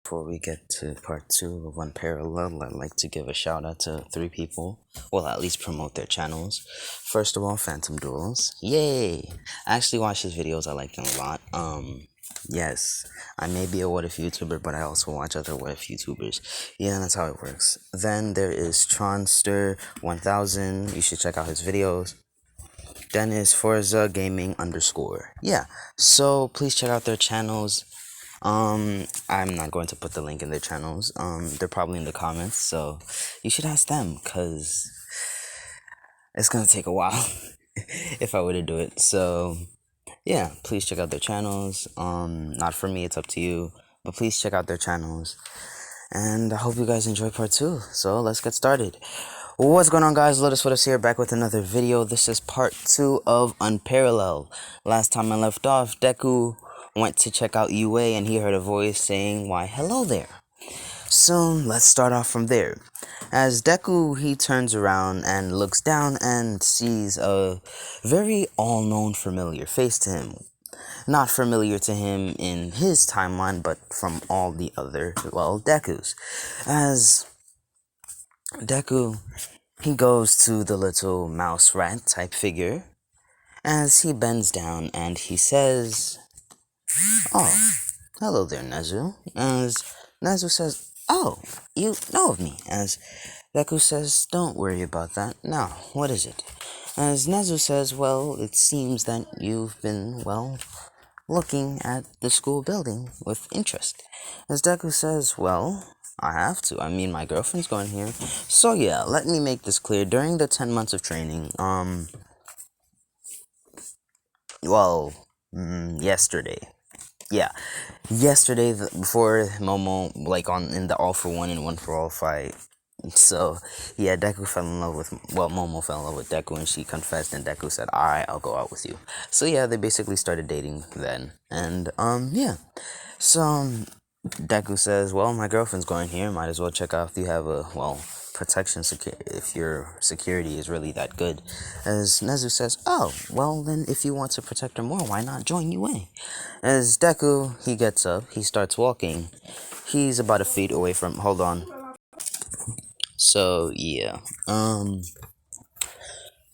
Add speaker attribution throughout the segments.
Speaker 1: Before we get to part 2 of Unparalleled, I'd like to give a shout out to 3 people. Well, at least promote their channels. First of all, Phantom Duels. Yay! I actually watch his videos, I like them a lot. Yes, I may be a what if YouTuber, but I also watch other what if YouTubers. Yeah, that's how it works. Then there is Tronster1000. You should check out his videos. Then is Forza Gaming _. Yeah, so please check out their channels. I'm not going to put the link in their channels. They're probably in the comments, so you should ask them, cause it's gonna take a while if I were to do it. So yeah, please check out their channels. Not for me, it's up to you, but please check out their channels. And I hope you guys enjoy part 2. So let's get started. What's going on, guys? Lotus Foot here, back with another video. This is part 2 of Unparalleled. Last time I left off, Deku went to check out UA and he heard a voice saying, "Why, hello there." So let's start off from there. As Deku, he turns around and looks down and sees a very all-known familiar face to him. Not familiar to him in his timeline, but from all the other, well, Dekus. As Deku, he goes to the little mouse rat type figure as he bends down and he says, "Oh, hello there, Nezu." As Nezu says, "Oh, you know of me." As Deku says, "Don't worry about that. Now, what is it?" As Nezu says, "Well, it seems that you've been, well, looking at the school building with interest." As Deku says, "Well, I have to. I mean, my girlfriend's going here. So yeah, let me make this clear. During the 10 months of training, yesterday. Yeah, yesterday, before Momo, like, in the All For One and One For All fight. So, yeah, Deku fell in love with, Momo fell in love with Deku, and she confessed, and Deku said, "Alright, I'll go out with you." So, yeah, they basically started dating then. And, yeah. So, Deku says, "Well, my girlfriend's going here. Might as well check out if you have a, protection if your security is really that good." As Nezu says, "Oh, well, then if you want to protect her more, why not join UA?" As Deku, he gets up, he starts walking. He's about a feet away from, hold on. So, yeah.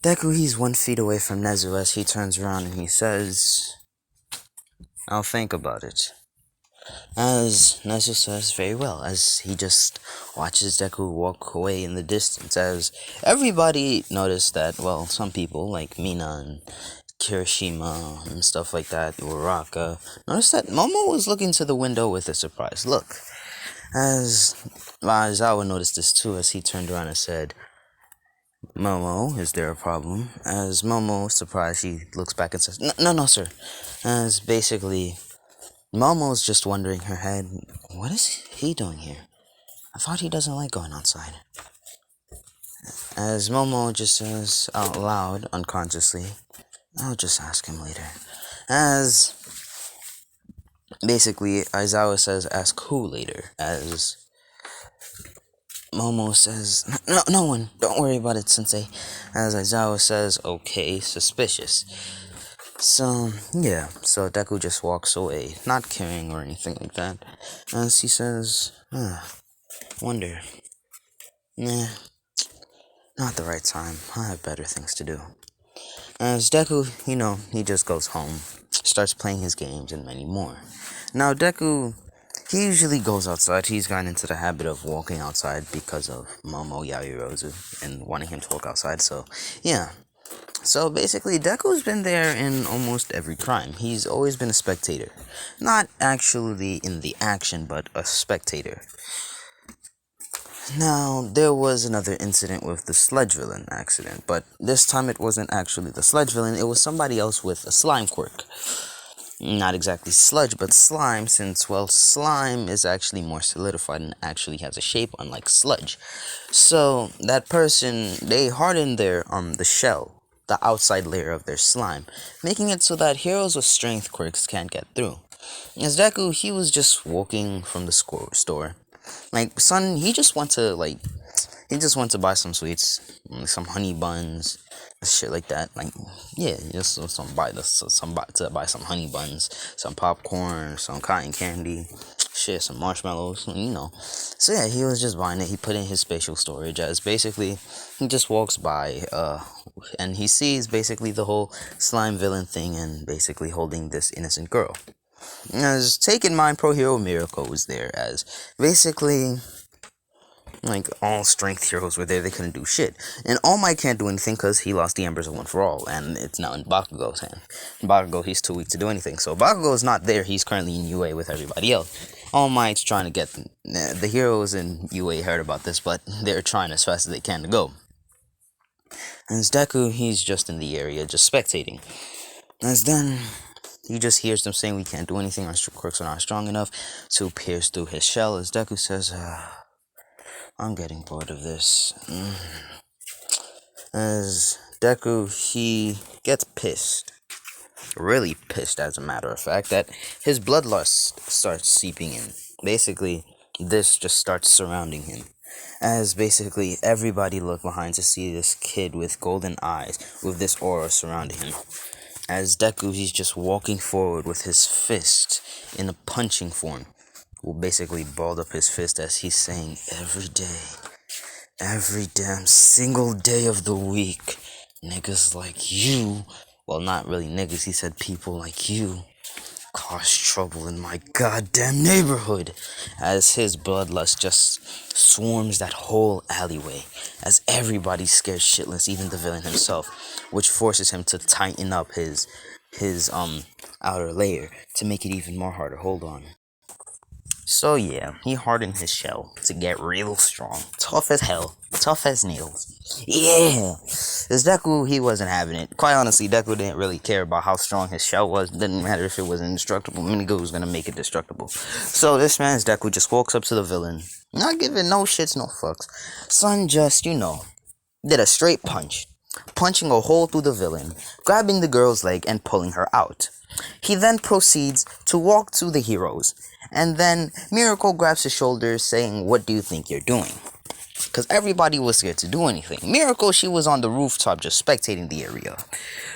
Speaker 1: Deku, he's 1 feet away from Nezu as he turns around and he says, "I'll think about it." As Nezu says, "Very well," as he just watches Deku walk away in the distance, as everybody noticed that, well, some people, like Mina and Kirishima and stuff like that, Uraka, noticed that Momo was looking to the window with a surprised look. As Aizawa noticed this too, as he turned around and said, "Momo, is there a problem?" As Momo, surprised, she looks back and says, No, sir." As basically, Momo's just wondering her head, what is he doing here? I thought he doesn't like going outside. As Momo just says out loud, unconsciously, "I'll just ask him later." As basically, Aizawa says, "Ask who later?" As Momo says, No one, don't worry about it, sensei." As Aizawa says, "Okay, suspicious." So, yeah, so Deku just walks away, not caring or anything like that. As he says, wonder. Nah, not the right time. I have better things to do. As Deku, he just goes home, starts playing his games and many more. Now, Deku, he usually goes outside. He's gotten into the habit of walking outside because of Momo Yaoyorozu and wanting him to walk outside, so, yeah. So basically, Deku's been there in almost every crime. He's always been a spectator. Not actually in the action, but a spectator. Now, there was another incident with the sludge villain accident, but this time it wasn't actually the sludge villain, it was somebody else with a slime quirk. Not exactly sludge, but slime, since, well, slime is actually more solidified and actually has a shape, unlike sludge. So, that person, they hardened their, the shell, the outside layer of their slime, making it so that heroes with strength quirks can't get through. As Deku, he was just walking from the store. Like, he just went to buy some sweets, like some honey buns, shit like that. Like, yeah, just to buy some honey buns, some popcorn, some cotton candy, shit, some marshmallows, you know. So yeah, he was just buying it. He put in his spatial storage as basically he just walks by, and he sees basically the whole slime villain thing and basically holding this innocent girl. As take in mind, Pro Hero Miracle was there as basically like all strength heroes were there. They couldn't do shit, and All Might can't do anything because he lost the Embers of One for All, and it's now in Bakugou's hand. Bakugou, he's too weak to do anything, so Bakugou is not there. He's currently in UA with everybody else. All Might's trying to get the heroes in UA heard about this, but they're trying as fast as they can to go. And Deku, he's just in the area, just spectating. As then, he just hears them saying we can't do anything, our quirks are not strong enough to pierce through his shell. As Deku says, I'm getting bored of this. As Deku, he gets pissed. Really pissed, as a matter of fact, that his bloodlust starts seeping in. Basically, this just starts surrounding him. As basically everybody look behind to see this kid with golden eyes, with this aura surrounding him. As Deku, he's just walking forward with his fist in a punching form. Will basically balled up his fist as he's saying, every damn single day of the week, niggas like you, well, not really niggas, he said people like you, cause trouble in my goddamn neighborhood. As his bloodlust just swarms that whole alleyway, as everybody's scared shitless, even the villain himself, which forces him to tighten up his outer layer to make it even more harder. Hold on. So yeah, he hardened his shell to get real strong. Tough as hell. Tough as nails. Yeah! This Deku, he wasn't having it. Quite honestly, Deku didn't really care about how strong his shell was. Didn't matter if it was indestructible. Minigo was gonna make it destructible. So this man's Deku just walks up to the villain. Not giving no shits, no fucks. Son just, did a straight punch. Punching a hole through the villain, grabbing the girl's leg and pulling her out. He then proceeds to walk to the heroes. And then Miracle grabs his shoulders saying, what do you think you're doing? Because everybody was scared to do anything. Miracle, she was on the rooftop just spectating the area.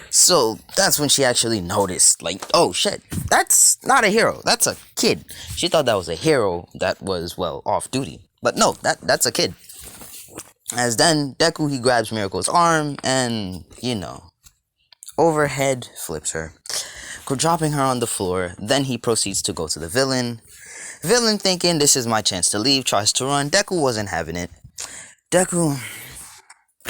Speaker 1: So that's when she actually noticed, like, oh shit, that's not a hero, that's a kid. She thought that was a hero that was, well, off duty. But no, that's a kid. As then Deku, he grabs Miracle's arm and, overhead flips her, dropping her on the floor. Then he proceeds to go to the villain. Villain, thinking this is my chance to leave, tries to run. Deku wasn't having it. Deku,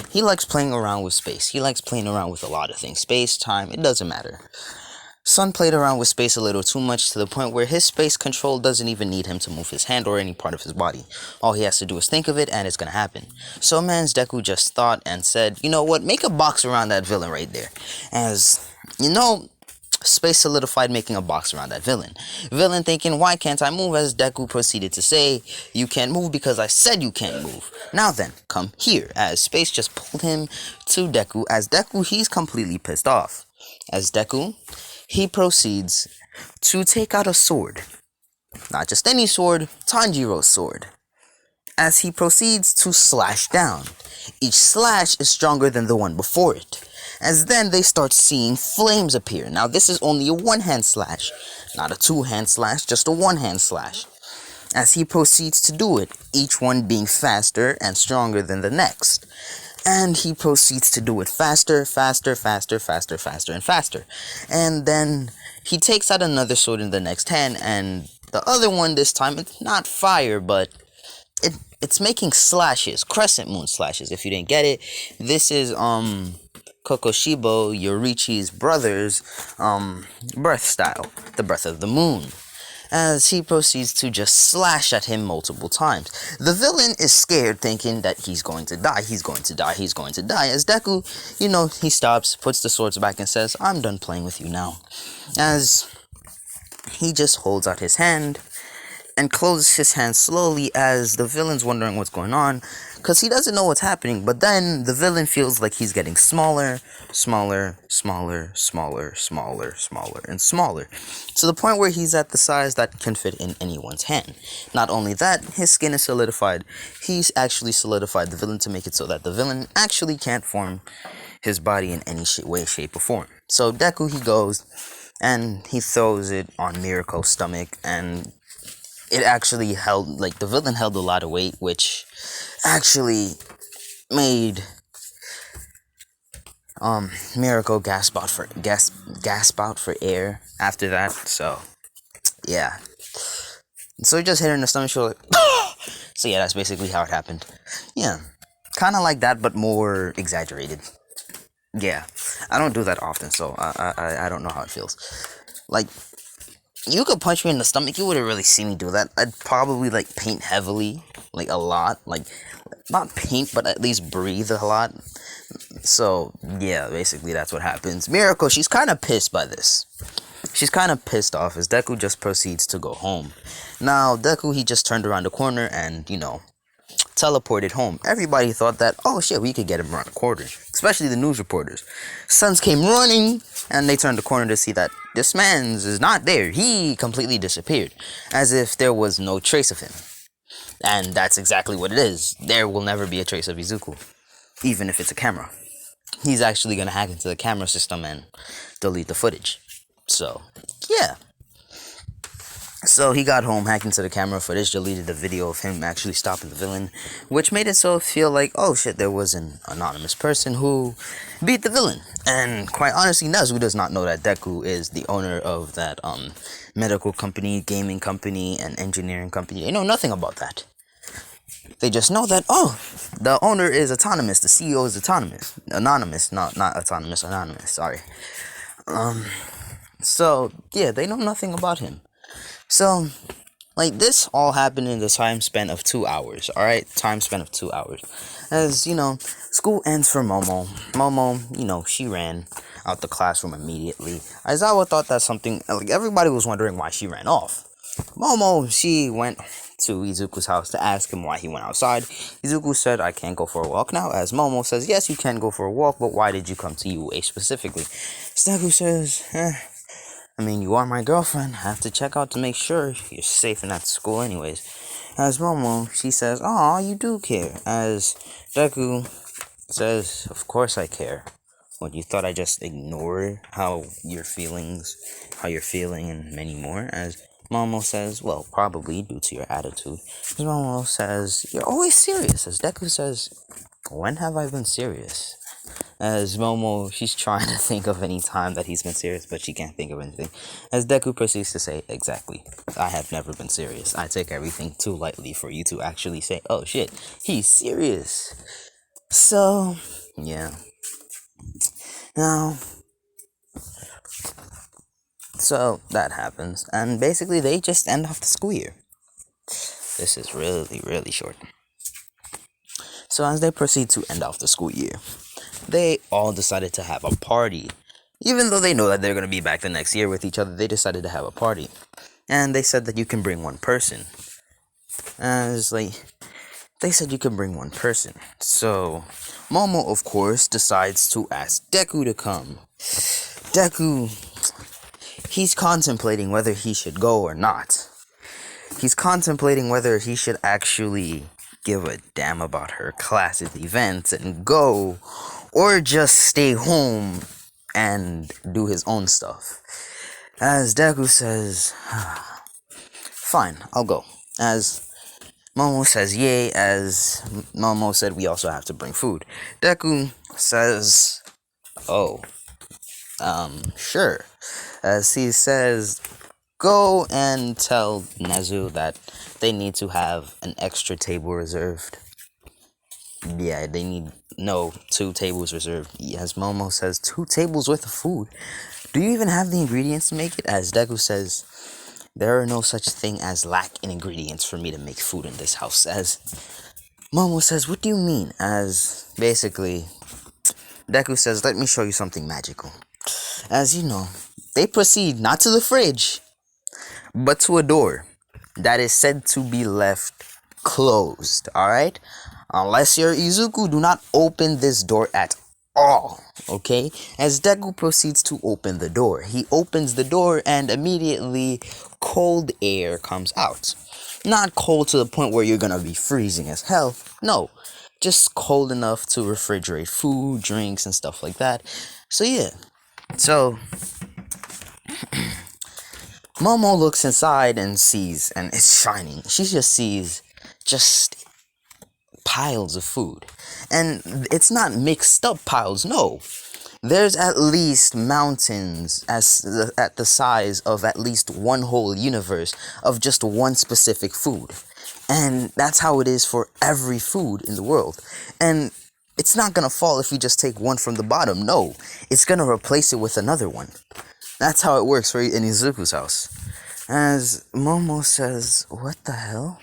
Speaker 1: he likes playing around with space. He likes playing around with a lot of things. Space, time, it doesn't matter. Sun played around with space a little too much to the point where his space control doesn't even need him to move his hand or any part of his body. All he has to do is think of it and it's gonna happen. So man's Deku just thought and said, you know what, make a box around that villain right there. As, space solidified, making a box around that villain. Villain thinking, why can't I move? As Deku proceeded to say, you can't move because I said you can't move. Now then, come here. As space just pulled him to Deku. As Deku, he's completely pissed off. As Deku, he proceeds to take out a sword. Not just any sword, Tanjiro's sword. As he proceeds to slash down. Each slash is stronger than the one before it. As then they start seeing flames appear. Now this is only a one-hand slash, not a two-hand slash, just a one-hand slash. As he proceeds to do it, each one being faster and stronger than the next. And he proceeds to do it faster, faster, faster, faster, faster, and faster. And then he takes out another sword in the next hand, and the other one this time, it's not fire, but it's making slashes, crescent moon slashes. If you didn't get it, this is Kokoshibo Yorichi's brother's breath style, the breath of the moon. As he proceeds to just slash at him multiple times. The villain is scared, thinking that he's going to die, he's going to die, he's going to die. As Deku, he stops, puts the swords back and says, I'm done playing with you now. As he just holds out his hand and closes his hand slowly as the villain's wondering what's going on, because he doesn't know what's happening. But then the villain feels like he's getting smaller, smaller, smaller, smaller, smaller, smaller, and smaller, to the point where he's at the size that can fit in anyone's hand. Not only that, his skin is solidified. He's actually solidified the villain to make it so that the villain actually can't form his body in any way, shape, or form. So Deku, he goes and he throws it on Miracle's stomach, and it actually held, like, the villain held a lot of weight, which actually made Miracle gasp out for air after that. So yeah, so he just hit her in the stomach. She was like, so yeah, that's basically how it happened. Yeah, kind of like that, but more exaggerated. Yeah, I don't do that often, so I don't know how it feels. Like, you could punch me in the stomach, you wouldn't really see me do that. I'd probably, like, paint heavily, like, a lot. Like, not paint, but at least breathe a lot. So, yeah, basically that's what happens. Miracle, she's kind of pissed by this. She's kind of pissed off as Deku just proceeds to go home. Now, Deku, he just turned around the corner and, teleported home. Everybody thought that, oh shit, we could get him around the corner. Especially the news reporters. Sons came running, and they turned the corner to see that this man's is not there. He completely disappeared. As if there was no trace of him. And that's exactly what it is. There will never be a trace of Izuku. Even if it's a camera. He's actually going to hack into the camera system and delete the footage. So, yeah. So he got home, hacked into the camera footage, deleted the video of him actually stopping the villain, which made it so feel like, oh shit, there was an anonymous person who beat the villain. And quite honestly, Nezu does not know that Deku is the owner of that medical company, gaming company, and engineering company. They know nothing about that. They just know that, oh, the owner is autonomous, the CEO is autonomous. Anonymous, not autonomous, anonymous, sorry. So, yeah, they know nothing about him. So, like, this all happened in the time span of 2 hours, alright? Time span of 2 hours. As, school ends for Momo. Momo, she ran out the classroom immediately. Aizawa thought that something, like, everybody was wondering why she ran off. Momo, she went to Izuku's house to ask him why he went outside. Izuku said, I can't go for a walk now, as Momo says, yes, you can go for a walk, but why did you come to UA specifically? Deku says, you are my girlfriend. I have to check out to make sure you're safe in that school anyways. As Momo, she says, aw, you do care. As Deku says, of course I care. What, you thought I just ignore how you're feeling and many more? As Momo says, well, probably due to your attitude. As Momo says, you're always serious. As Deku says, when have I been serious? As Momo, she's trying to think of any time that he's been serious, but she can't think of anything. As Deku proceeds to say, exactly, I have never been serious. I take everything too lightly for you to actually say, oh shit, he's serious. So, yeah. Now, so that happens, and basically they just end off the school year. This is really, really short. So as they proceed to end off the school year, they all decided to have a party. Even though they know that they're going to be back the next year with each other, they decided to have a party. And they said that you can bring one person. They said you can bring one person. So, Momo, of course, decides to ask Deku to come. Deku, he's contemplating whether he should go or not. He's contemplating whether he should actually give a damn about her class's events and go, or just stay home and do his own stuff. As Deku says, fine, I'll go. As Momo says, yay. As Momo said, we also have to bring food. Deku says, oh, sure. As he says, go and tell Nezu that they need to have an extra table reserved. Yeah, they need, 2 tables reserved. As Momo says, 2 tables worth of food. Do you even have the ingredients to make it? As Deku says, there are no such thing as lack in ingredients for me to make food in this house. As Momo says, what do you mean? As basically, Deku says, let me show you something magical. As they proceed not to the fridge, but to a door that is said to be left closed, alright? Unless you're Izuku, do not open this door at all, okay? As Deku proceeds to open the door, he opens the door and immediately cold air comes out. Not cold to the point where you're gonna be freezing as hell, no. Just cold enough to refrigerate food, drinks, and stuff like that. So yeah, Momo looks inside and sees, and it's shining. She just sees just piles of food. And it's not mixed up piles, no. There's at least mountains at the size of at least one whole universe of just one specific food. And that's how it is for every food in the world. And it's not gonna fall if you just take one from the bottom. No, it's gonna replace it with another one. That's how it works for in Izuku's house. As Momo says, "What the hell?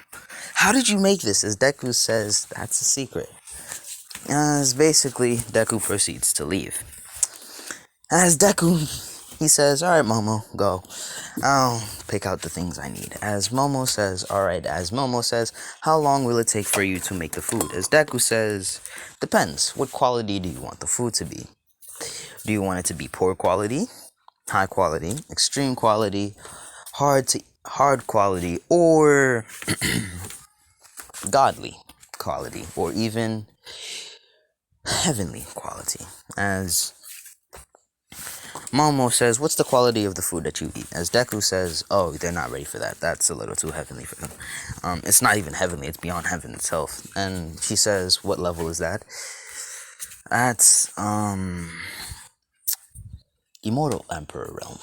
Speaker 1: How did you make this?" As Deku says, "That's a secret." As basically Deku proceeds to leave. As Deku, he says, "Alright, Momo, go. I'll pick out the things I need." As Momo says, "Alright." As Momo says, "How long will it take for you to make the food?" As Deku says, "Depends. What quality do you want the food to be? Do you want it to be poor quality, high quality, extreme quality, hard quality, or godly quality, or even heavenly quality?" As Momo says, "What's the quality of the food that you eat?" As Deku says, "Oh, they're not ready for that. That's a little too heavenly for them. It's not even heavenly, it's beyond heaven itself." And she says, "What level is that?" "That's, Immortal Emperor realm.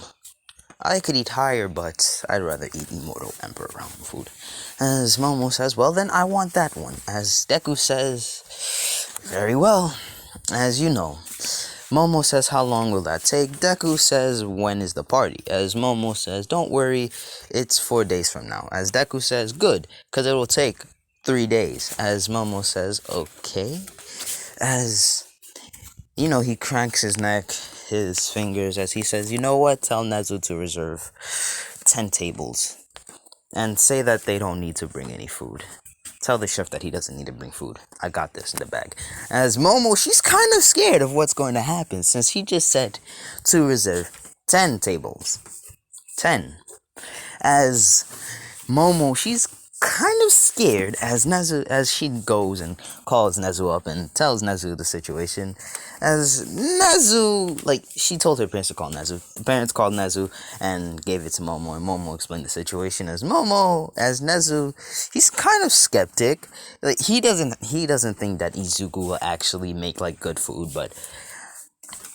Speaker 1: I could eat higher, but I'd rather eat Immortal Emperor realm food." As Momo says, "Well, then I want that one." As Deku says, "Very well. As you know." Momo says, "How long will that take?" Deku says, "When is the party?" As Momo says, "Don't worry, it's 4 days from now." As Deku says, "Good, because it will take 3 days." As Momo says, "Okay." As, he cranks his neck, his fingers, as he says, "You know what? Tell Nezu to reserve 10 tables. And say that they don't need to bring any food. Tell the chef that he doesn't need to bring food. I got this in the bag." As Momo, she's kind of scared of what's going to happen since he just said to reserve 10 tables. 10. As Momo, she's kind of scared as she goes and calls Nezu up and tells Nezu the situation. As Nezu, she told her parents to call Nezu. The parents called Nezu and gave it to Momo, and Momo explained the situation. As Nezu, he's kind of skeptic. He doesn't think that Izuku will actually make good food, but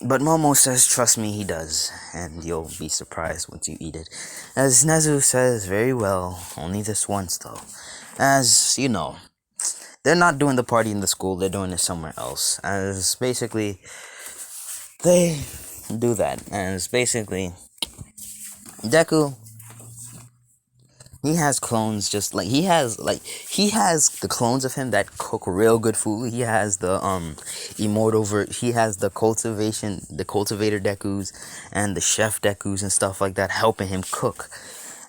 Speaker 1: Momo says, "Trust me, he does, and you'll be surprised once you eat it." As Nezu says, "Very well, only this once though." As they're not doing the party in the school, they're doing it somewhere else. As basically, they do that. As basically, Deku, he has clones he has the clones of him that cook real good food. He has the he has the cultivator Dekus and the chef Dekus and stuff like that helping him cook.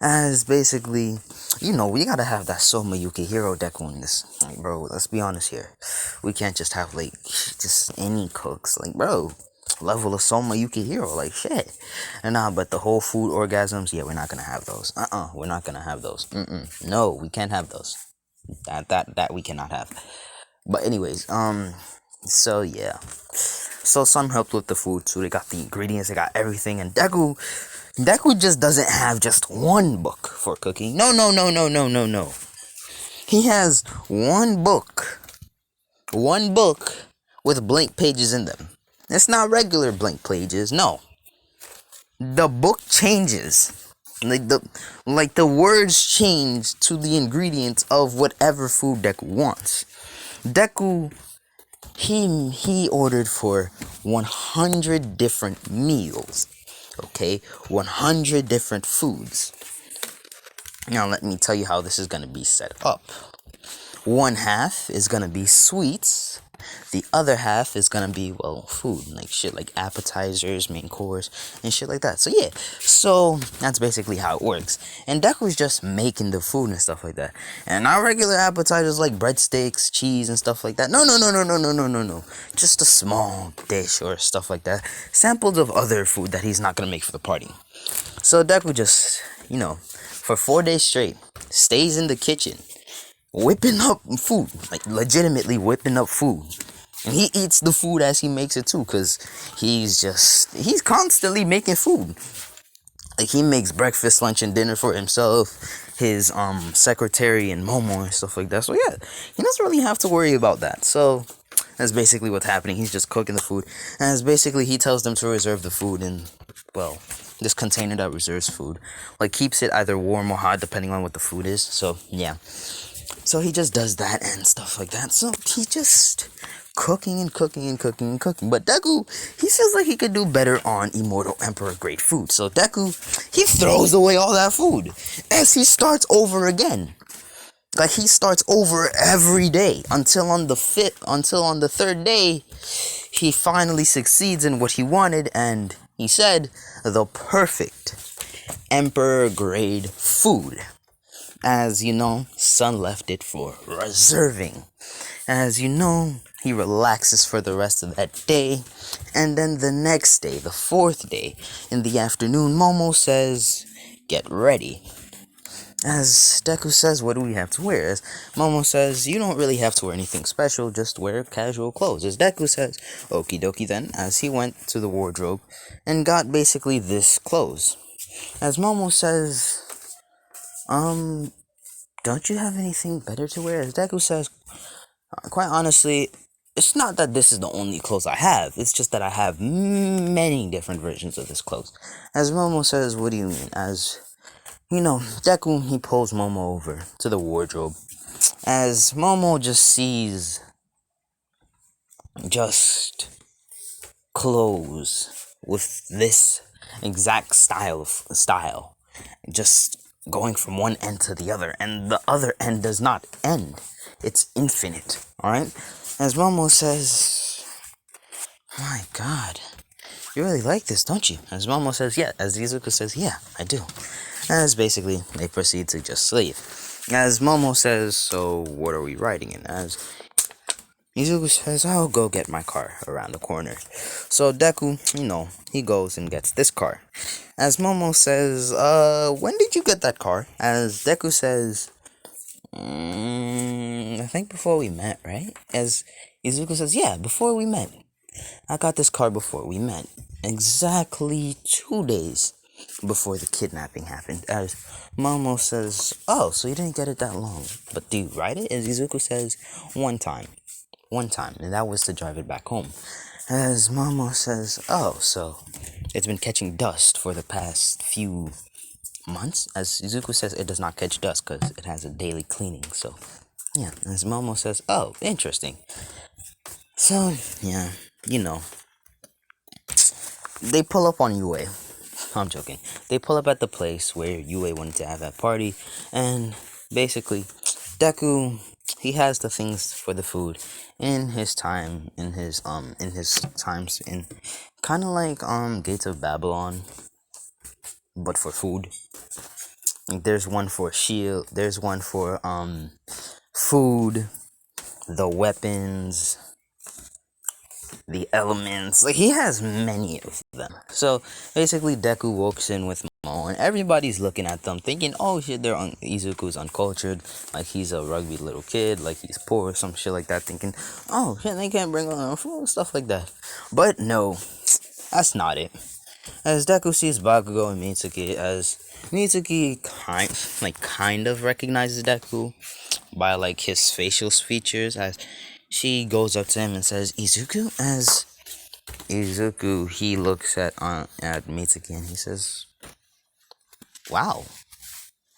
Speaker 1: As basically, we gotta have that Soma Yukihiro Deku in this. Bro, let's be honest here. We can't just have just any cooks. Bro, level of Soma Yukihiro, shit. And but the whole food orgasms, yeah, we're not gonna have those. We're not gonna have those. No, we can't have those. That we cannot have. But anyways, so yeah. So some helped with the food too. They got the ingredients, they got everything, and Deku just doesn't have just one book for cooking. No. He has one book with blank pages in them. It's not regular blank pages, no. The book changes. The words change to the ingredients of whatever food Deku wants. Deku, he ordered for 100 different meals. Okay, 100 different foods. Now let me tell you how this is going to be set up. One half is going to be sweets. The other half is going to be, food. Shit like appetizers, main course, and shit like that. So yeah, so that's basically how it works. And Deku's just making the food and stuff like that. And not regular appetizers like breadsticks, cheese, and stuff like that. No. Just a small dish or stuff like that. Samples of other food that he's not going to make for the party. So Deku just, for 4 days straight, stays in the kitchen, whipping up food, legitimately whipping up food. And he eats the food as he makes it too, because he's constantly making food. Like, he makes breakfast, lunch, and dinner for himself, his secretary, and Momo and stuff like that. So yeah, he doesn't really have to worry about that. So that's basically what's happening. He's just cooking the food, and as basically he tells them to reserve the food in, well, this container that reserves food, like keeps it either warm or hot depending on what the food is. So yeah, so he just does that and stuff like that. So he just cooking and cooking and cooking and cooking. But Deku, he feels like he could do better on Immortal Emperor grade food. So Deku, he throws away all that food as he starts over again. Like, he starts over every day until on the third day, he finally succeeds in what he wanted, and he said the perfect Emperor grade food. As you know, Sun left it for reserving. As you know, he relaxes for the rest of that day, and then the next day, the fourth day, in the afternoon, Momo says, "Get ready." As Deku says, "What do we have to wear?" As Momo says, "You don't really have to wear anything special, just wear casual clothes." As Deku says, "Okie dokie then," as he went to the wardrobe and got basically this clothes. As Momo says, don't you have anything better to wear?" As Deku says, "Quite honestly, it's not that this is the only clothes I have, it's just that I have many different versions of this clothes." As Momo says, "What do you mean?" As you know, Deku, he pulls Momo over to the wardrobe. As Momo just sees just clothes with this exact style. Just going from one end to the other, and the other end does not end. It's infinite, alright? As Momo says, "My god, you really like this, don't you?" As Momo says, "Yeah." As Izuku says, "Yeah, I do." As basically, they proceed to just leave. As Momo says, "So, what are we riding in?" As Izuku says, "I'll go get my car around the corner." So Deku, he goes and gets this car. As Momo says, "When did you get that car?" As Deku says, I think before we met, right?" As Izuku says, "Yeah, before we met. I got this car before we met. Exactly 2 days before the kidnapping happened." As Momo says, "Oh, so you didn't get it that long. But do you ride it?" As Izuku says, one time, and that was to drive it back home." As Momo says, "Oh, so it's been catching dust for the past few months?" As Izuku says, "It does not catch dust because it has a daily cleaning." So yeah, as Momo says, "Oh, interesting." So yeah, they pull up on Yue. I'm joking. They pull up at the place where Yue wanted to have that party, and basically, Deku, he has the things for the food in his times, in kind of like Gates of Babylon, but for food. Like, there's one for shield. There's one for food, the weapons, the elements. Like, he has many of them. So basically, Deku walks in with Momo, and everybody's looking at them, thinking, "Oh shit, Izuku's uncultured, like he's a rugby little kid, like he's poor, some shit like that." Thinking, "Oh shit, they can't bring on food," stuff like that. But no, that's not it. As Deku sees Bakugou and Mitsuki, as Mitsuki kind of recognizes Deku by like his facial features, as she goes up to him and says, "Izuku?" As Izuku, he looks at Mitsuki and he says, "Wow,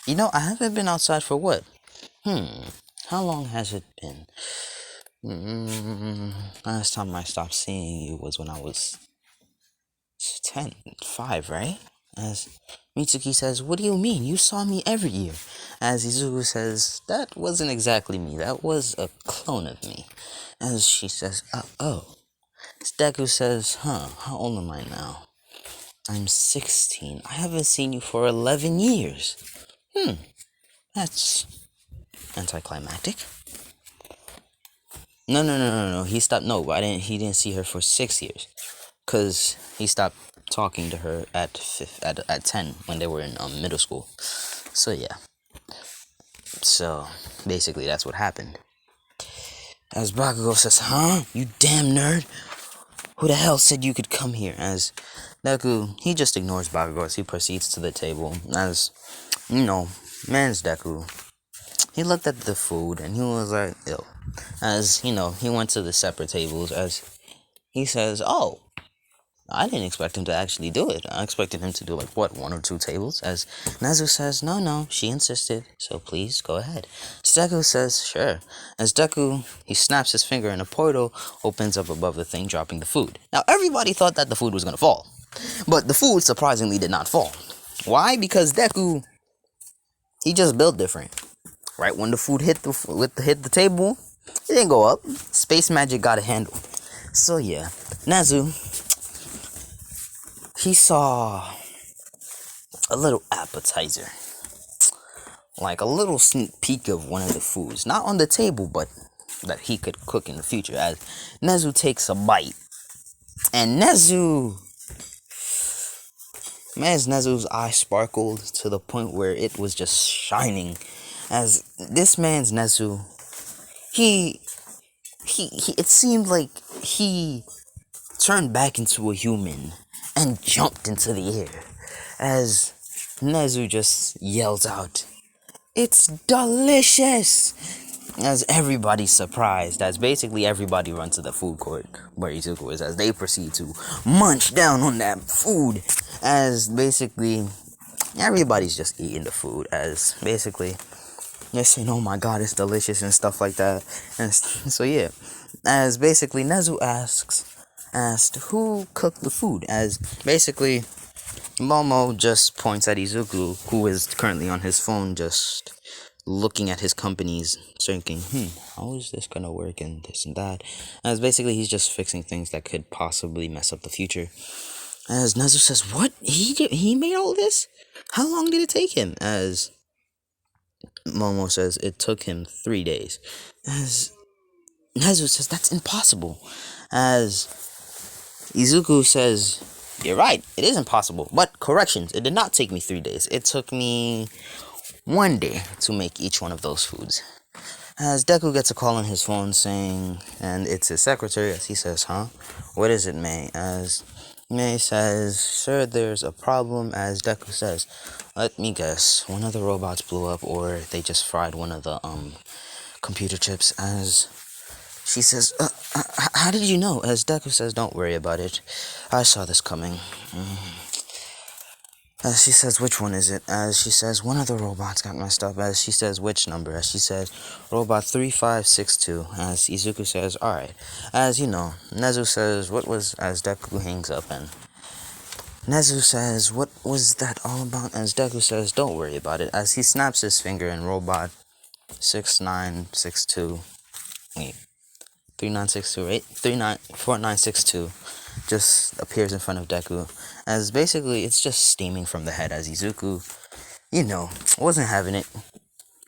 Speaker 1: I haven't been outside for what? How long has it been? Last time I stopped seeing you was when I was 5, right?" As Mitsuki says, "What do you mean? You saw me every year." As Izuku says, "That wasn't exactly me. That was a clone of me." As she says, "Oh." As Deku says, "How old am I now?" "I'm 16. I haven't seen you for 11 years. That's anticlimactic." No. He stopped. No, he didn't see her for 6 years. Because he stopped talking to her at 10 when they were in middle school. So yeah. So basically that's what happened. As Bakugou says, "Huh? You damn nerd. Who the hell said you could come here? As Deku, he just ignores Bakugou as he proceeds to the table. As, man's Deku. He looked at the food and he was like, ew. As, he went to the separate tables as he says, oh, I didn't expect him to actually do it. I expected him to do like, what, 1 or 2 tables? As Nezu says, no, she insisted, so please go ahead. As Deku says, sure. As Deku, he snaps his finger and a portal opens up above the thing, dropping the food. Now, everybody thought that the food was going to fall. But the food surprisingly did not fall. Why? Because Deku, he just built different. Right when the food hit the table, it didn't go up. Space magic got a handle. So yeah, Nezu, he saw a little appetizer. Like a little sneak peek of one of the foods. Not on the table, but that he could cook in the future. As Nezu takes a bite. And Nezu's eye sparkled to the point where it was just shining. As this man's Nezu, it seemed like he turned back into a human and jumped into the air. As Nezu just yells out, "It's delicious!" As everybody's surprised, as basically everybody runs to the food court where Izuku is, as they proceed to munch down on that food. As basically everybody's just eating the food, as basically they're saying, oh my god, it's delicious and stuff like that. And so yeah, as basically Nezu asked who cooked the food, as basically Momo just points at Izuku, who is currently on his phone just looking at his companies, thinking, how is this gonna work and this and that. As basically he's just fixing things that could possibly mess up the future. As Nezu says, what? He made all this? How long did it take him? As Momo says, it took him 3 days. As Nezu says, that's impossible. As Izuku says, you're right, it is impossible. But corrections, it did not take me 3 days. It took me 1 day to make each one of those foods. As Deku gets a call on his phone saying, and it's his secretary, as he says, huh? What is it, May? As May says, sir, there's a problem. As Deku says, let me guess, one of the robots blew up, or they just fried one of the computer chips. As she says, how did you know? As Deku says, don't worry about it, I saw this coming. As she says, which one is it? As she says, one of the robots got messed up. As she says, which number? As she says, robot 3562. As Izuku says, alright. As Nezu says, what was, as Deku hangs up, and Nezu says, what was that all about? As Deku says, don't worry about it. As he snaps his finger and robot 6962, wait, 3962, right? 4962 just appears in front of Deku. As basically it's just steaming from the head. As Izuku, wasn't having it.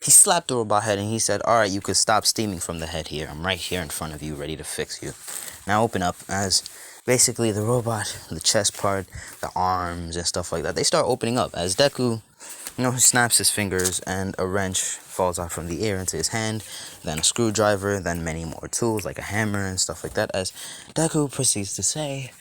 Speaker 1: He slapped the robot head and he said, alright, you could stop steaming from the head here. I'm right here in front of you, ready to fix you. Now open up. As basically the robot, the chest part, the arms and stuff like that, they start opening up. As Deku, he snaps his fingers and a wrench falls out from the air into his hand, then a screwdriver, then many more tools like a hammer and stuff like that. As Deku proceeds to say,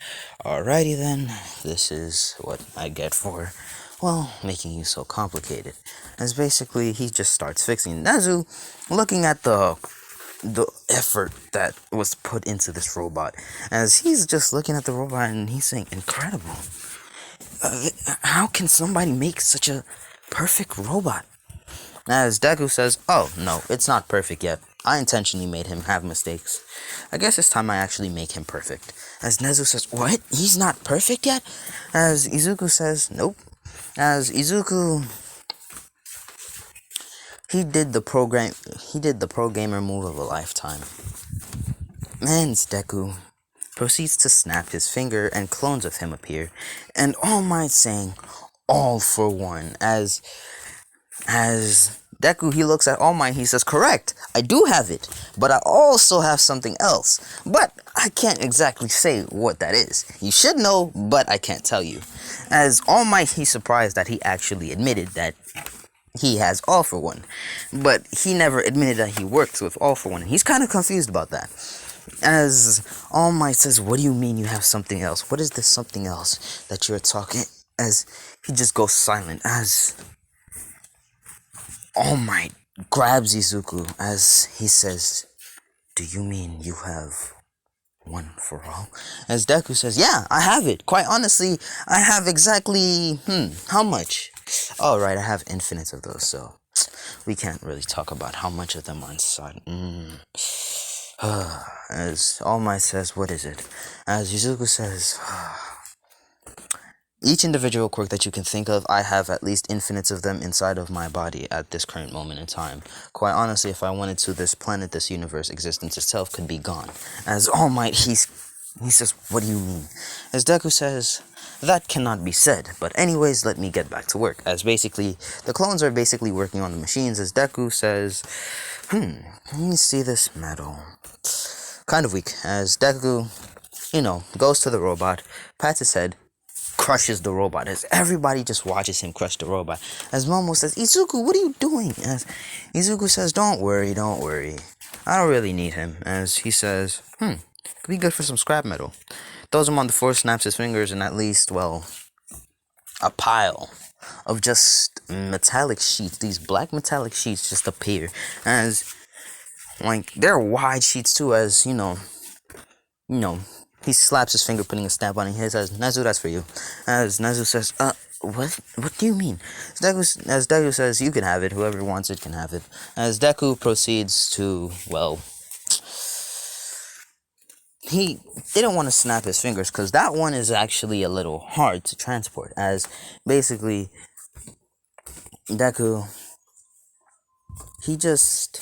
Speaker 1: alrighty then, this is what I get for, well, making you so complicated. As basically he just starts fixing. Nezu, looking at the effort that was put into this robot, as he's just looking at the robot and he's saying, incredible. How can somebody make such a perfect robot? As Deku says, oh no, it's not perfect yet. I intentionally made him have mistakes. I guess it's time I actually make him perfect. As Nezu says, what? He's not perfect yet? As Izuku says, nope. As Izuku, he did the pro gamer move of a lifetime. Man's Deku proceeds to snap his finger and clones of him appear, and All Might saying, all for one. As Deku, he looks at All Might, he says, correct, I do have it, but I also have something else, but I can't exactly say what that is. You should know, but I can't tell you. As All Might, he's surprised that he actually admitted that he has All for One, but he never admitted that he works with All for One. He's kind of confused about that. As All Might says, what do you mean you have something else? What is this something else that you're talking? As he just goes silent, as All Might grabs Izuku as he says, do you mean you have one for all? As Deku says, yeah, I have it. Quite honestly, I have exactly, how much? Oh, right, I have infinites of those, so we can't really talk about how much of them are inside. As All Might says, what is it? As Izuku says, each individual quirk that you can think of, I have at least infinites of them inside of my body at this current moment in time. Quite honestly, if I wanted to, this planet, this universe, existence itself could be gone. As All Might, he says, what do you mean? As Deku says, that cannot be said. But anyways, let me get back to work. As basically, the clones are basically working on the machines. As Deku says, let me see this metal. Kind of weak. As Deku, goes to the robot, pats his head, crushes the robot, as everybody just watches him crush the robot. As Momo says, Izuku, what are you doing? As Izuku says, don't worry, I don't really need him. As he says, could be good for some scrap metal. Throws him on the floor, snaps his fingers, and at least, a pile of just metallic sheets, these black metallic sheets just appear. As, they're wide sheets too, as, he slaps his finger, putting a stamp on it. He says, Nezu, that's for you. As Nezu says, what do you mean? As Deku says, you can have it. Whoever wants it can have it. As Deku proceeds to, he didn't want to snap his fingers, because that one is actually a little hard to transport. As basically, Deku, he just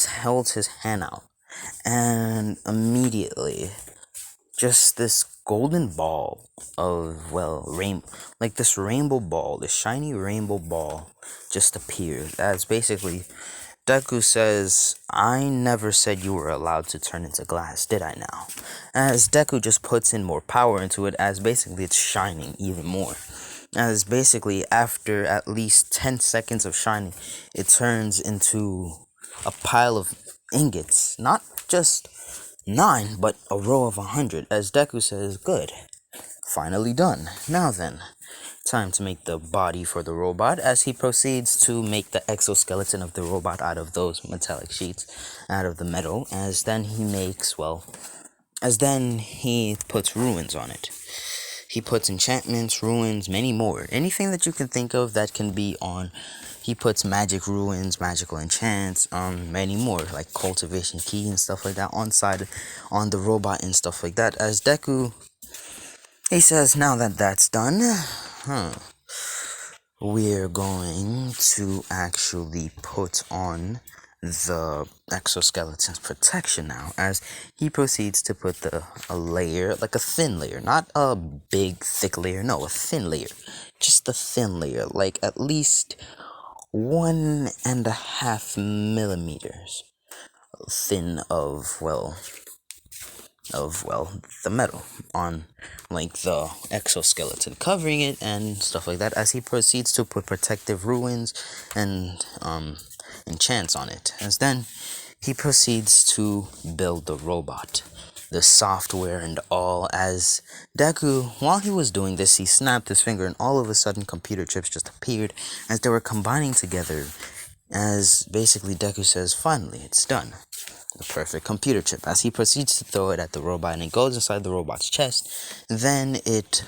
Speaker 1: held his hand out. And immediately, just this golden ball of, this rainbow ball, this shiny rainbow ball just appeared. As basically, Deku says, I never said you were allowed to turn into glass, did I now? As Deku just puts in more power into it, as basically it's shining even more. As basically, after at least 10 seconds of shining, it turns into a pile of ingots, not just 9, but a row of 100. As Deku says, good, finally done. Now then, time to make the body for the robot, as he proceeds to make the exoskeleton of the robot out of those metallic sheets, out of the metal. As then he puts ruins on it. He puts enchantments, ruins, many more. Anything that you can think of that can be on. He puts magic ruins, magical enchants, many more, like cultivation key and stuff like that on the robot and stuff like that. As Deku, he says, now that that's done, we're going to actually put on the exoskeleton's protection now, as he proceeds to put a layer, like a thin layer, not a big thick layer, no, a thin layer, just a thin layer, like at least 1.5 millimeters thin of the metal on the exoskeleton, covering it and stuff like that, as he proceeds to put protective ruins and enchants on it. As then he proceeds to build the robot, the software and all. As Deku, while he was doing this, he snapped his finger and all of a sudden computer chips just appeared as they were combining together. As basically Deku says, finally, it's done. The perfect computer chip. As he proceeds to throw it at the robot and it goes inside the robot's chest, then it,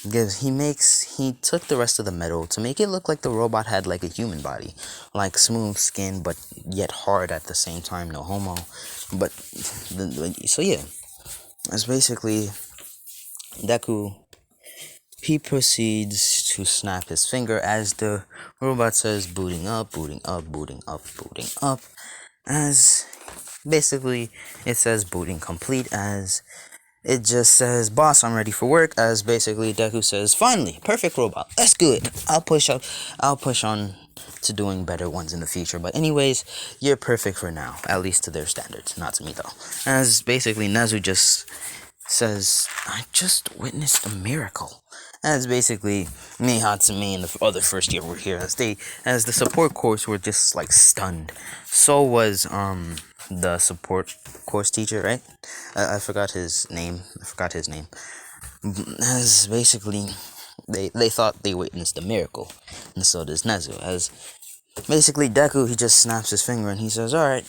Speaker 1: he took the rest of the metal to make it look like the robot had like a human body, like smooth skin but yet hard at the same time, no homo. But so yeah, as basically Deku, he proceeds to snap his finger as the robot says, booting up, booting up, booting up, booting up. As basically it says booting complete, as it just says, boss, I'm ready for work. As basically Deku says, finally, perfect robot, that's good. I'll push on to doing better ones in the future. But anyways, you're perfect for now, at least to their standards, not to me though. As basically Nezu just says, I just witnessed a miracle. As basically me, Hatsumi, and the other first year were here. As the support course were just like stunned. So was the support course teacher, right? I forgot his name. As basically they thought they witnessed a miracle, and so does Nezu. As basically Deku, he just snaps his finger and he says, "All right,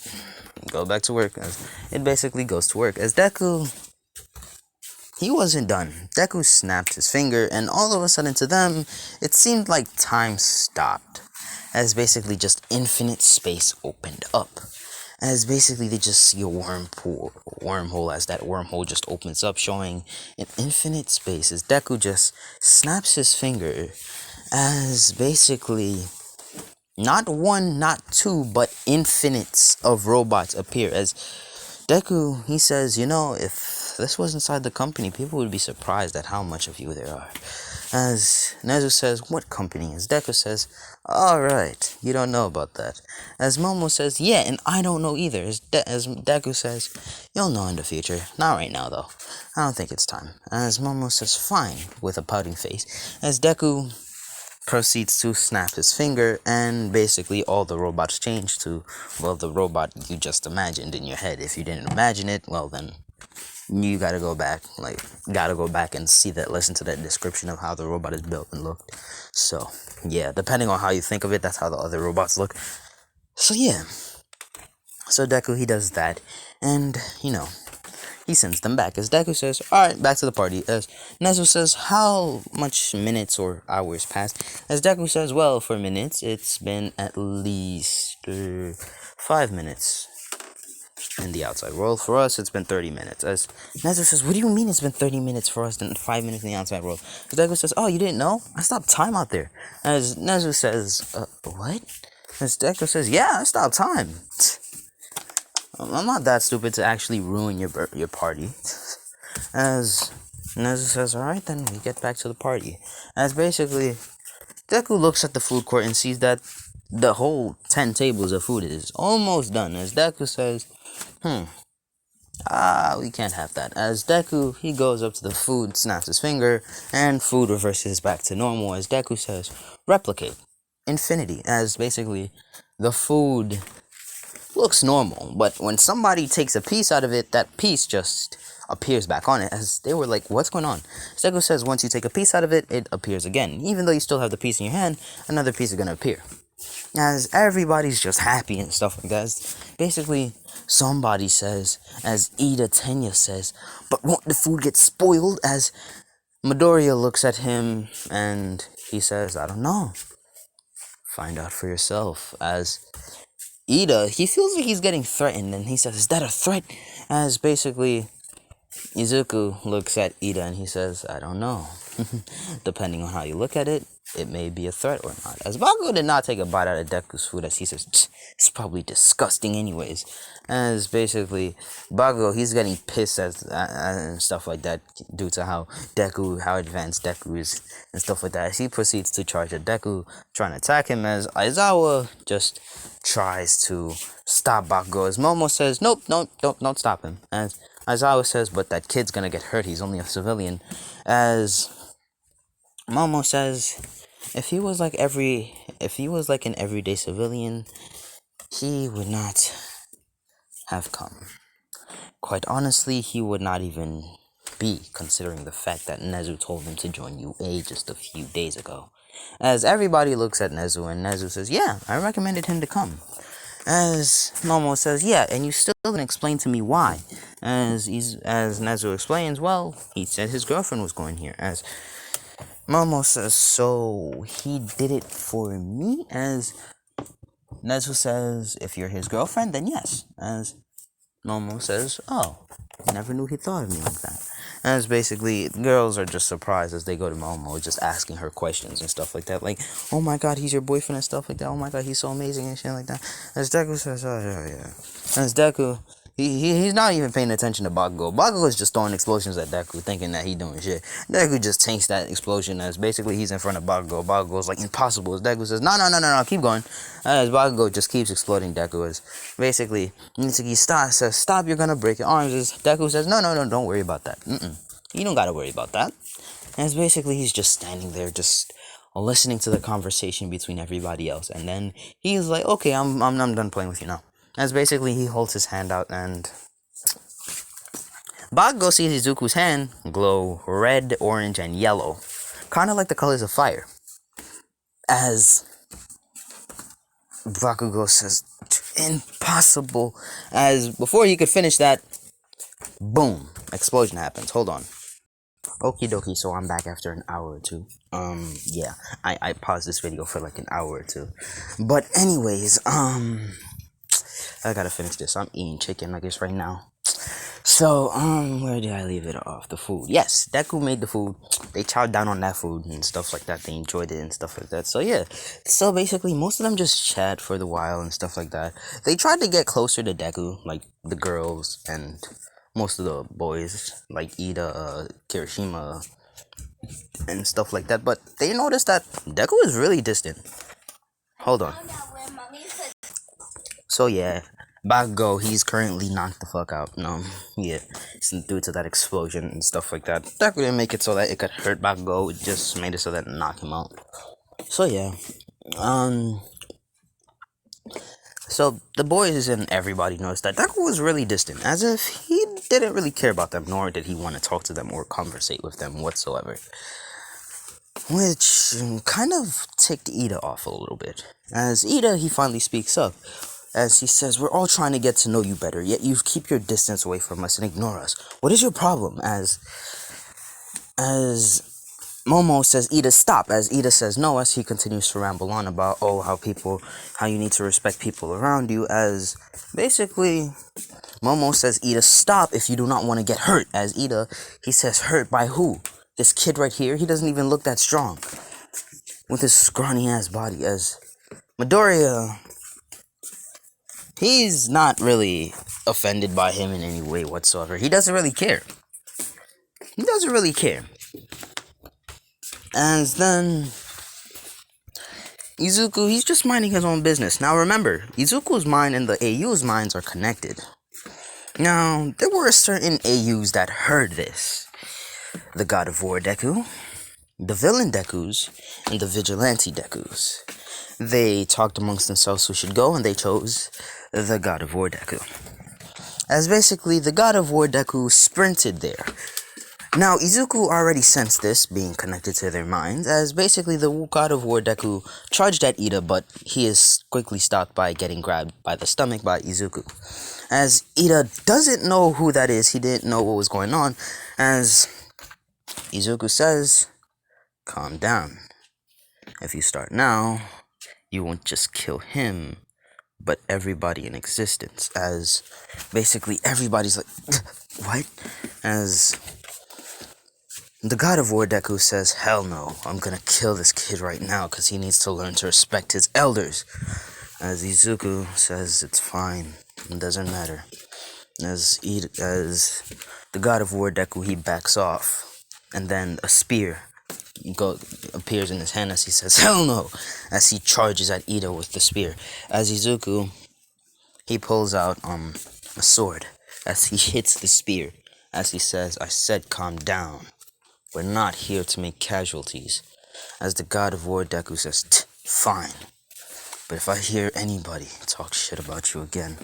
Speaker 1: go back to work." As it basically goes to work. As Deku, he wasn't done. Deku snapped his finger, and all of a sudden, to them, it seemed like time stopped. As basically just infinite space opened up. As basically they just see a wormhole, as that wormhole just opens up, showing an infinite space. As Deku just snaps his finger, as basically not one, not two, but infinites of robots appear. As Deku, he says, if this was inside the company, people would be surprised at how much of you there are. As Nezu says, what company? As Deku says, alright, you don't know about that. As Momo says, yeah, and I don't know either. As Deku says, you'll know in the future. Not right now, though. I don't think it's time. As Momo says, fine, with a pouting face. As Deku proceeds to snap his finger, and basically all the robots change to, well, the robot you just imagined in your head. If you didn't imagine it, well then, you gotta go back and listen to that description of how the robot is built and looked. So, yeah, depending on how you think of it, that's how the other robots look. So, yeah. So Deku, he does that, and, he sends them back. As Deku says, alright, back to the party. As Nezu says, how much minutes or hours passed? As Deku says, well, for minutes, it's been at least 5 minutes in the outside world. For us, it's been 30 minutes. As Nezu says, what do you mean it's been 30 minutes for us and 5 minutes in the outside world? As Deku says, oh, you didn't know? I stopped time out there. As Nezu says, what? As Deku says, yeah, I stopped time. I'm not that stupid to actually ruin your party. As Nezu says, alright then, we get back to the party. As basically, Deku looks at the food court and sees that the whole 10 tables of food is almost done. As Deku says, we can't have that. As Deku, he goes up to the food, snaps his finger, and food reverses back to normal. As Deku says, replicate. Infinity. As basically, the food looks normal, but when somebody takes a piece out of it, that piece just appears back on it. As they were like, what's going on? Deku says, once you take a piece out of it, it appears again. Even though you still have the piece in your hand, another piece is going to appear. As everybody's just happy and stuff like that. As basically, somebody says, as Iida Tenya says, but won't the food get spoiled? As Midoriya looks at him and he says, I don't know. Find out for yourself. As Iida, he feels like he's getting threatened, and he says, is that a threat? As basically, Izuku looks at Iida and he says, I don't know. Depending on how you look at it, it may be a threat or not. As Bakugou did not take a bite out of Deku's food, as he says, it's probably disgusting anyways. As basically, Bakugou, he's getting pissed and stuff like that due to how advanced Deku is and stuff like that. As he proceeds to charge at Deku, trying to attack him, as Aizawa just tries to stop Bakugou. As Momo says, nope, don't stop him. As Aizawa says, but that kid's gonna get hurt, he's only a civilian. As Momo says, if he was like an everyday civilian, he would not have come. Quite honestly, he would not even be, considering the fact that Nezu told him to join UA just a few days ago. As everybody looks at Nezu, and Nezu says, yeah, I recommended him to come. As Momo says, yeah, and you still didn't explain to me why. As Nezu explains, well, he said his girlfriend was going here. As Momo says, so he did it for me? As Nezu says, if you're his girlfriend, then yes. As Momo says, oh, I never knew he thought of me like that. As basically, girls are just surprised as they go to Momo, just asking her questions and stuff like that. Like, oh my god, he's your boyfriend and stuff like that. Oh my god, he's so amazing and shit like that. As Deku says, oh yeah. As Deku, he's not even paying attention to Bakugou. Bakugou is just throwing explosions at Deku, thinking that he doing shit. Deku just tanks that explosion as basically he's in front of Bakugou. Bakugou's like, impossible. As Deku says, no, keep going. As Bakugou just keeps exploding Deku. As basically, Mitsuki says, stop, you're gonna break your arms. As Deku says, no, don't worry about that. You don't gotta worry about that. as basically he's just standing there, just listening to the conversation between everybody else, and then he's like, "Okay, I'm done playing with you now." As basically he holds his hand out, and Bakugou sees Izuku's hand glow red, orange, and yellow, kind of like the colors of fire. As Bakugou says, "Impossible!" As before he could finish that, boom, explosion happens. Hold on. Okie dokie, so I'm back after an hour or two. Yeah, I paused this video for like an hour or two. But anyways, I gotta finish this. I'm eating chicken nuggets right now. So, where did I leave it off? The food. Yes, Deku made the food. They chowed down on that food and stuff like that. They enjoyed it and stuff like that. So, yeah. So, basically, most of them just chat for the while and stuff like that. They tried to get closer to Deku, like the girls and most of the boys, like Iida, Kirishima, and stuff like that. But they noticed that Deku is really distant. Hold on. So, yeah. Bakugou, he's currently knocked the fuck out. No, yeah, it's due to that explosion and stuff like that. Deku didn't make it so that it could hurt Bakugou. It just made it so that it knocked him out. So yeah, so the boys and everybody noticed that Deku was really distant, as if he didn't really care about them, nor did he want to talk to them or conversate with them whatsoever. Which kind of ticked Iida off a little bit. As Iida, he finally speaks up. As he says, "We're all trying to get to know you better, yet you keep your distance away from us and ignore us. What is your problem?" As Momo says, "Iida, stop." As Iida says no, as he continues to ramble on about, how you need to respect people around you. As basically, Momo says, "Iida, stop if you do not want to get hurt." As Iida, he says, "Hurt by who? This kid right here? He doesn't even look that strong with his scrawny ass body." As Midoriya, he's not really offended by him in any way whatsoever. He doesn't really care. He doesn't really care. And then Izuku, he's just minding his own business. Now remember, Izuku's mind and the AU's minds are connected. Now, there were certain AUs that heard this. The God of War Deku, the villain Dekus, and the vigilante Dekus. They talked amongst themselves who should go, and they chose the God of War Deku. As basically, the God of War Deku sprinted there. Now, Izuku already sensed this being connected to their minds, as basically the God of War Deku charged at Iida, but he is quickly stopped by getting grabbed by the stomach by Izuku. As Iida doesn't know who that is, he didn't know what was going on, as Izuku says, "Calm down. If you start now, you won't just kill him, but everybody in existence." As basically everybody's like, "What?" As the God of War Deku says, "Hell no, I'm gonna kill this kid right now because he needs to learn to respect his elders." As Izuku says, "It's fine, it doesn't matter." As the God of War Deku, he backs off, and then a spear appears in his hand as he says, "Hell no!" as he charges at Iida with the spear. As Izuku, he pulls out a sword as he hits the spear, as he says, "I said calm down. We're not here to make casualties." As the God of War Deku says, "Fine. But if I hear anybody talk shit about you again,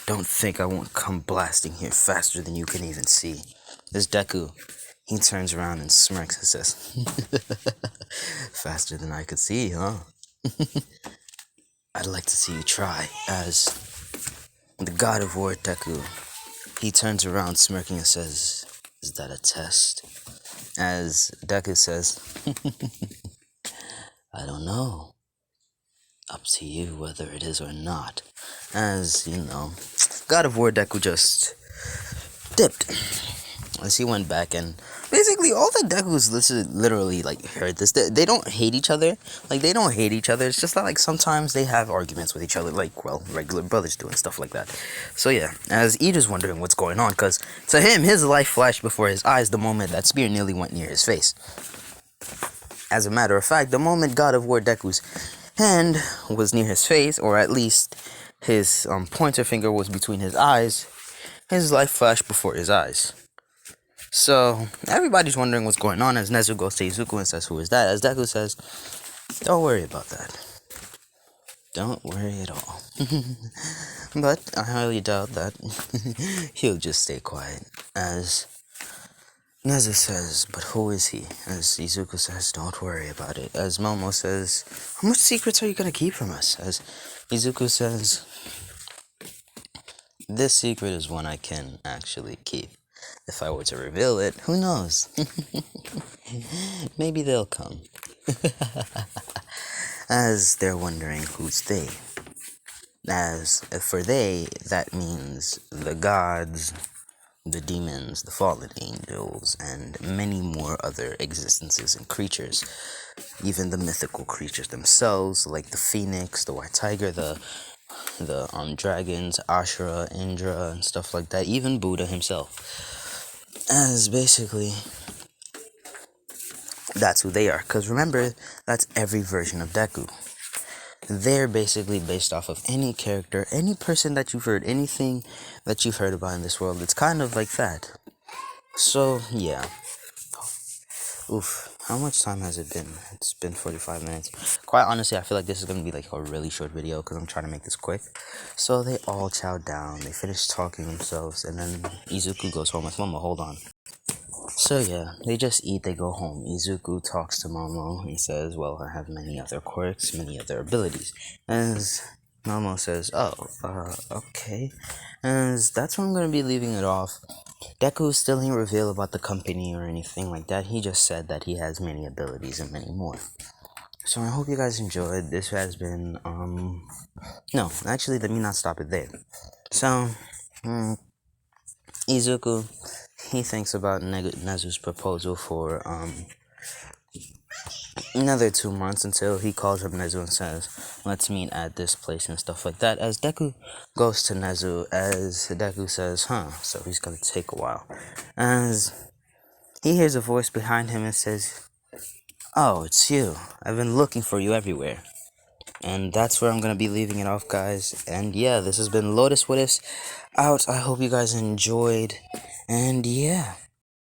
Speaker 1: don't think I won't come blasting here faster than you can even see." As Deku, he turns around and smirks and says, "Faster than I could see, huh?" "I'd like to see you try." As the God of War Deku, he turns around smirking and says, "Is that a test?" As Deku says, "I don't know. Up to you whether it is or not." As, God of War Deku just dipped. As he went back, and basically all the Dekus literally heard this. They don't hate each other. They don't hate each other. It's just that sometimes they have arguments with each other, regular brothers do and stuff like that. So yeah, as Iida's wondering what's going on, because to him, his life flashed before his eyes the moment that spear nearly went near his face. As a matter of fact, the moment God of War Deku's hand was near his face, or at least his pointer finger was between his eyes, his life flashed before his eyes. So everybody's wondering what's going on as Nezu goes to Izuku and says, "Who is that?" As Deku says, "Don't worry about that. Don't worry at all." But I highly doubt that he'll just stay quiet. As Nezu says, "But who is he?" As Izuku says, "Don't worry about it." As Momo says, "How much secrets are you gonna keep from us?" As Izuku says, "This secret is one I can actually keep. If I were to reveal it, who knows? Maybe they'll come." As they're wondering who's they. As for they, that means the gods, the demons, the fallen angels, and many more other existences and creatures. Even the mythical creatures themselves, like the phoenix, the white tiger, the dragons, Ashura, Indra, and stuff like that. Even Buddha himself. As basically, that's who they are. Because remember, that's every version of Deku. They're basically based off of any character, any person that you've heard, anything that you've heard about in this world. It's kind of like that. So, yeah. Oof. How much time has it been? It's been 45 minutes. Quite honestly, I feel like this is going to be like a really short video because I'm trying to make this quick. So they all chow down. They finish talking themselves. And then Izuku goes home with Momo. Hold on. So yeah, they just eat, they go home. Izuku talks to Momo. He says, "Well, I have many other quirks, many other abilities." As Momo says, "Oh, okay." As that's where I'm going to be leaving it off. Deku still didn't reveal about the company or anything like that. He just said that he has many abilities and many more. So I hope you guys enjoyed. This has been, no, actually, let me not stop it there. So, Izuku, he thinks about Nezu's proposal for, another 2 months until he calls up Nezu and says, "Let's meet at this place," and stuff like that. As Deku goes to Nezu, as Deku says, so he's gonna take a while. As he hears a voice behind him and says, "Oh, it's you. I've been looking for you everywhere." And that's where I'm gonna be leaving it off, guys. And yeah, this has been Lotus What Ifs out. I hope you guys enjoyed. And yeah.